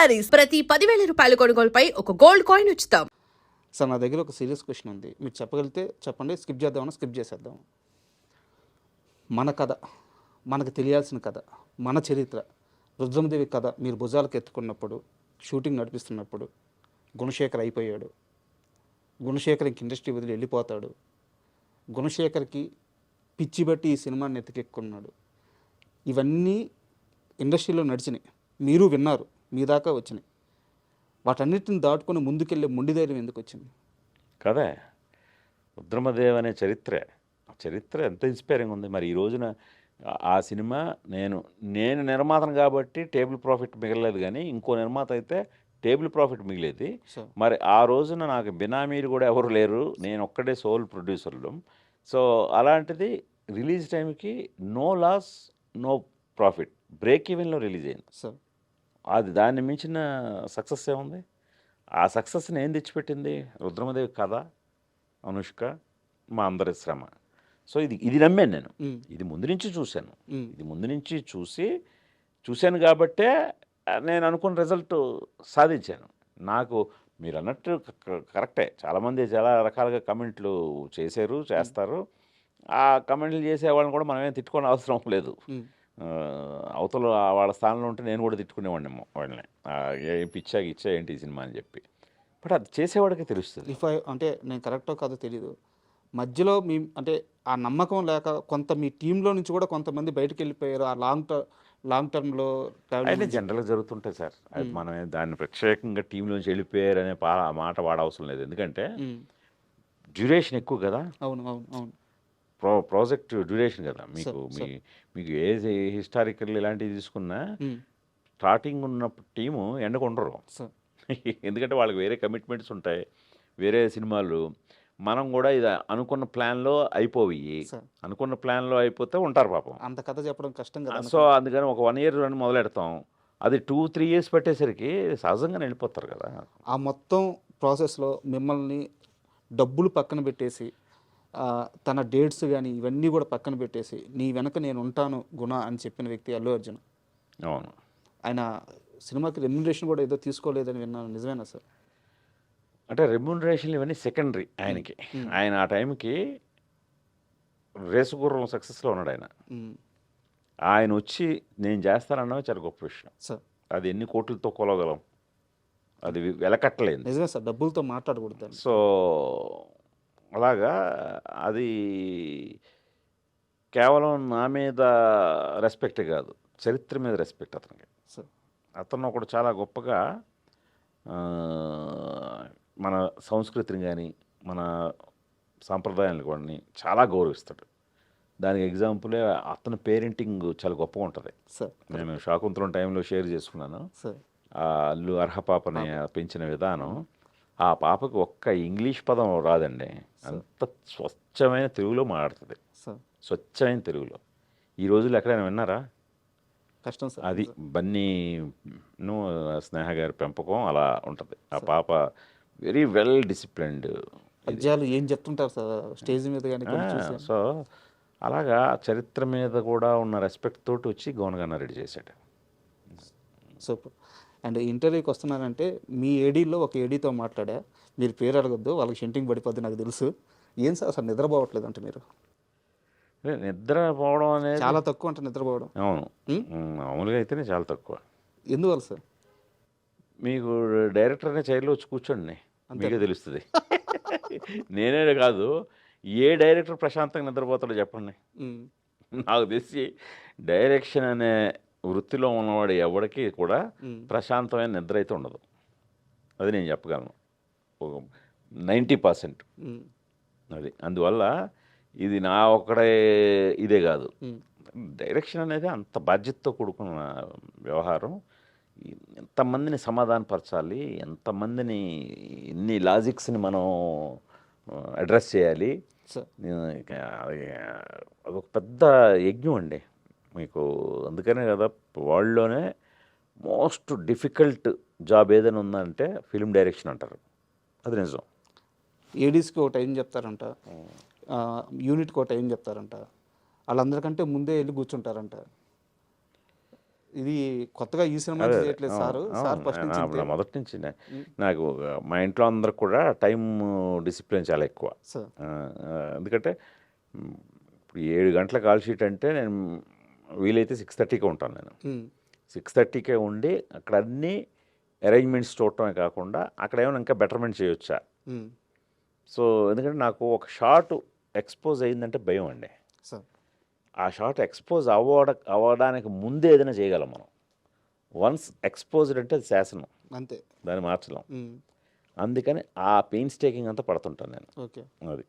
శారీస్ ప్రతి 10,000 రూపాయల కొనుగోలుపై ఒక గోల్డ్ కాయిన్ ఉచితం. సార్ నా దగ్గర ఒక సీరియస్ క్వశ్చన్ ఉంది, మీరు చెప్పగలిగితే చెప్పండి, స్కిప్ చేద్దామని స్కిప్ చేసేద్దాం. మన కథ, మనకు తెలియాల్సిన కథ, మన చరిత్ర, రుద్రమదేవి కథ మీరు భుజాలకు ఎత్తుకున్నప్పుడు, షూటింగ్ నడిపిస్తున్నప్పుడు గుణశేఖర్ అయిపోయాడు, గుణశేఖర్ ఇంక ఇండస్ట్రీ వదిలి వెళ్ళిపోతాడు, గుణశేఖర్కి పిచ్చి బట్టి ఈ సినిమాని ఎత్తుకెక్కున్నాడు, ఇవన్నీ ఇండస్ట్రీలో నడిచినాయి, మీరు విన్నారు, మీ దాకా వచ్చినాయి. వాటన్నిటిని దాటుకొని ముందుకెళ్ళే మొండి ధైర్యం ఎందుకు వచ్చింది? కదా రుద్రమదేవ్ అనే చరిత్ర ఎంత ఇన్స్పైరింగ్ ఉంది. మరి ఈ రోజున ఆ సినిమా నేను నిర్మాతను కాబట్టి టేబుల్ ప్రాఫిట్ మిగలలేదు, కానీ ఇంకో నిర్మాత అయితే టేబుల్ ప్రాఫిట్ మిగిలేది. మరి ఆ రోజున నాకు బినామీలు కూడా ఎవరు లేరు, నేను ఒక్కడే సోల్ ప్రొడ్యూసర్లు. సో అలాంటిది రిలీజ్ టైంకి no loss no profit, break ఈవెన్లో రిలీజ్ అయింది. అది దాన్ని మించిన సక్సెస్ ఏముంది? ఆ సక్సెస్ని ఏం తెచ్చిపెట్టింది? రుద్రమదేవి కథ, అనుష్క, మా అందరి శ్రమ. సో ఇది నమ్మాను నేను, ఇది ముందు నుంచి చూశాను, ఇది ముందు నుంచి చూశాను కాబట్టే నేను అనుకున్న రిజల్ట్ సాధించాను. నాకు మీరు అన్నట్టు కరెక్టే, చాలామంది చాలా రకాలుగా కమెంట్లు చేస్తారు. ఆ కమెంట్లు చేసేవాళ్ళని కూడా మనమేం తిట్టుకోని అవసరం లేదు. అవతల వాళ్ళ స్థానంలో ఉంటే నేను కూడా తిట్టుకునేవాడిని వాళ్ళని, ఏ పిచ్చా ఏంటి ఈ సినిమా అని చెప్పి. బట్ అది చేసేవాడికి తెలుస్తుంది. అంటే నేను కరెక్టో కాదో తెలీదు, మధ్యలో మీ అంటే ఆ నమ్మకం లేక కొంత మీ టీంలో నుంచి కూడా కొంతమంది బయటకు వెళ్ళిపోయారు, ఆ లాంగ్ టర్మ్లో అయితే జనరల్గా జరుగుతుంటాయి సార్. అది మనం దాన్ని ప్రత్యేకంగా టీంలోంచి వెళ్ళిపోయారు అనే మాట వాడవసరం లేదు, ఎందుకంటే డ్యూరేషన్ ఎక్కువ కదా. అవును ప్రాజెక్ట్ డ్యూరేషన్ కదా. మీకు ఏ హిస్టారికల్ ఇలాంటివి తీసుకున్నా స్టార్టింగ్ ఉన్నప్పుడు టీము ఎండకు ఉండరు, ఎందుకంటే వాళ్ళకి వేరే కమిట్మెంట్స్ ఉంటాయి, వేరే సినిమాలు. మనం కూడా ఇది అనుకున్న ప్లాన్లో అయిపోతే ఉంటారు పాపం, అంత కథ చెప్పడం కష్టం కదా. సో అందుకని ఒక 1 year రన్ మొదలెడతాం, అది 2-3 years పెట్టేసరికి సహజంగా వెళ్ళిపోతారు కదా. ఆ మొత్తం ప్రాసెస్లో మిమ్మల్ని డబ్బులు పక్కన పెట్టేసి, తన డేట్స్ కానీ ఇవన్నీ కూడా పక్కన పెట్టేసి, నీ వెనక నేను ఉంటాను గుణ అని చెప్పిన వ్యక్తి అల్లు అర్జున్. అవును, ఆయన సినిమాకి రెమ్యునరేషన్ కూడా ఏదో తీసుకోలేదని విన్నాను, నిజమేనా సార్? అంటే రెమ్యునరేషన్ ఇవన్నీ సెకండరీ ఆయనకి. ఆయన ఆ టైంకి రేసుగుర్రం సక్సెస్లో ఉన్నాడు ఆయన వచ్చి నేను చేస్తానన్నది చాలా గొప్ప విషయం సార్. అది ఎన్ని కోట్లతో కొలగలం, అది వెలకట్టలేదు. నిజమే సార్, డబ్బులతో మాట్లాడకూడదు. సో అలాగా అది కేవలం నా మీద రెస్పెక్ట్ కాదు, చరిత్ర మీద రెస్పెక్ట్ అతనికి. అతను ఒకడు చాలా గొప్పగా మన సంస్కృతిని కానీ మన సాంప్రదాయాలను కూడా చాలా గౌరవిస్తాడు. దానికి ఎగ్జాంపులే అతని పేరెంటింగ్ చాలా గొప్పగా ఉంటుంది. నేను శాకుంతలం టైంలో షేర్ చేసుకున్నాను. అల్లు అర్హపాపని పెంచిన విధానం, ఆ పాపకు ఒక్క ఇంగ్లీష్ పదం రాదండి, అంత స్వచ్ఛమైన తెలుగులో మాట్లాడుతుంది, స్వచ్ఛమైన తెలుగులో. ఈ రోజుల్లో ఎక్కడైనా విన్నారా? కష్టం సార్. అది బన్నీను స్నేహ గారి పెంపకం అలా ఉంటుంది. ఆ పాప వెరీ వెల్ డిసిప్లిన్డ్. పద్యాలు ఏం చెప్తుంటారు సార్ స్టేజ్ మీద కానీ. సో అలాగా చరిత్ర మీద కూడా ఉన్న రెస్పెక్ట్ తోటి వచ్చి గౌనగాన రెడీ చేశాడు. సూపర్. అండ్ ఇంటర్వ్యూకి వస్తున్నారంటే మీ ఏడీలో ఒక ఏడీతో మాట్లాడా, మీరు పేరు అడగద్దు, వాళ్ళకి షెంటింగ్ పడిపోద్ది నాకు తెలుసు. ఏం సార్ అసలు నిద్రపోవట్లేదు అంటే మీరు? నిద్రపోవడం అనేది చాలా తక్కువ అంటే నిద్రపోవడం. అవును, మామూలుగా అయితేనే చాలా తక్కువ. ఎందువల్ల సార్? మీకు డైరెక్టర్నే చైర్లో వచ్చి కూర్చోండి, మీకే తెలుస్తుంది. నేనే కాదు, ఏ డైరెక్టర్ ప్రశాంతంగా నిద్రపోతాడో చెప్పండి. నాకు తెలిసి డైరెక్షన్ అనే వృత్తిలో ఉన్నవాడు ఎవరికి కూడా ప్రశాంతమైన నిద్ర అయితే ఉండదు, అది నేను చెప్పగలను 90%. అది అందువల్ల ఇది నా ఒక్కడే ఇదే కాదు, డైరెక్షన్ అనేది అంత బాధ్యతతో కూడుకున్న వ్యవహారం. ఎంతమందిని సమాధానపరచాలి, ఎంతమందిని, ఎన్ని లాజిక్స్ని మనం అడ్రస్ చేయాలి, అదొక పెద్ద యజ్ఞం అండి మీకు. అందుకనే కదా వరల్డ్లోనే మోస్ట్ డిఫికల్ట్ జాబ్ ఏదైనా ఉందంటే ఫిల్మ్ డైరెక్షన్ అంటారు, అది నిజం. ఏడీస్కి ఒక టైం చెప్తారంట, యూనిట్కి ఒక టైం చెప్తారంట, వాళ్ళందరికంటే ముందే వెళ్ళి కూర్చుంటారంట. ఇది కొత్తగా ఈ సినిమా నుంచి చేయట్లేదు సారు. సార్ ఫస్ట్ నుంచి అప్పుడు మొదటి నుంచి నాకు మా ఇంట్లో అందరికి కూడా టైం డిసిప్లిన్ చాలా ఎక్కువ. సార్ ఎందుకంటే ఇప్పుడు 7 గంటల కాల్ షీట్ అంటే నేను వీలైతే 6:30కే ఉంటాను. నేను 6:30కే ఉండి అక్కడ అన్నీ అరేంజ్మెంట్స్ చూడటమే కాకుండా అక్కడ ఏమైనా ఇంకా బెటర్మెంట్ చేయొచ్చా. సో ఎందుకంటే నాకు ఒక షాట్ ఎక్స్పోజ్ అయిందంటే భయం అండి. సార్ ఆ షాట్ ఎక్స్పోజ్ అవ్వడానికి ముందే ఏదైనా చేయగలం మనం. వన్స్ ఎక్స్పోజ్డ్ అంటే అది శాసనం, అంతే, దాన్ని మార్చలేం. అందుకని ఆ పెయిన్స్ టేకింగ్ అంతా పడుతుంటాను నేను. ఓకే. అది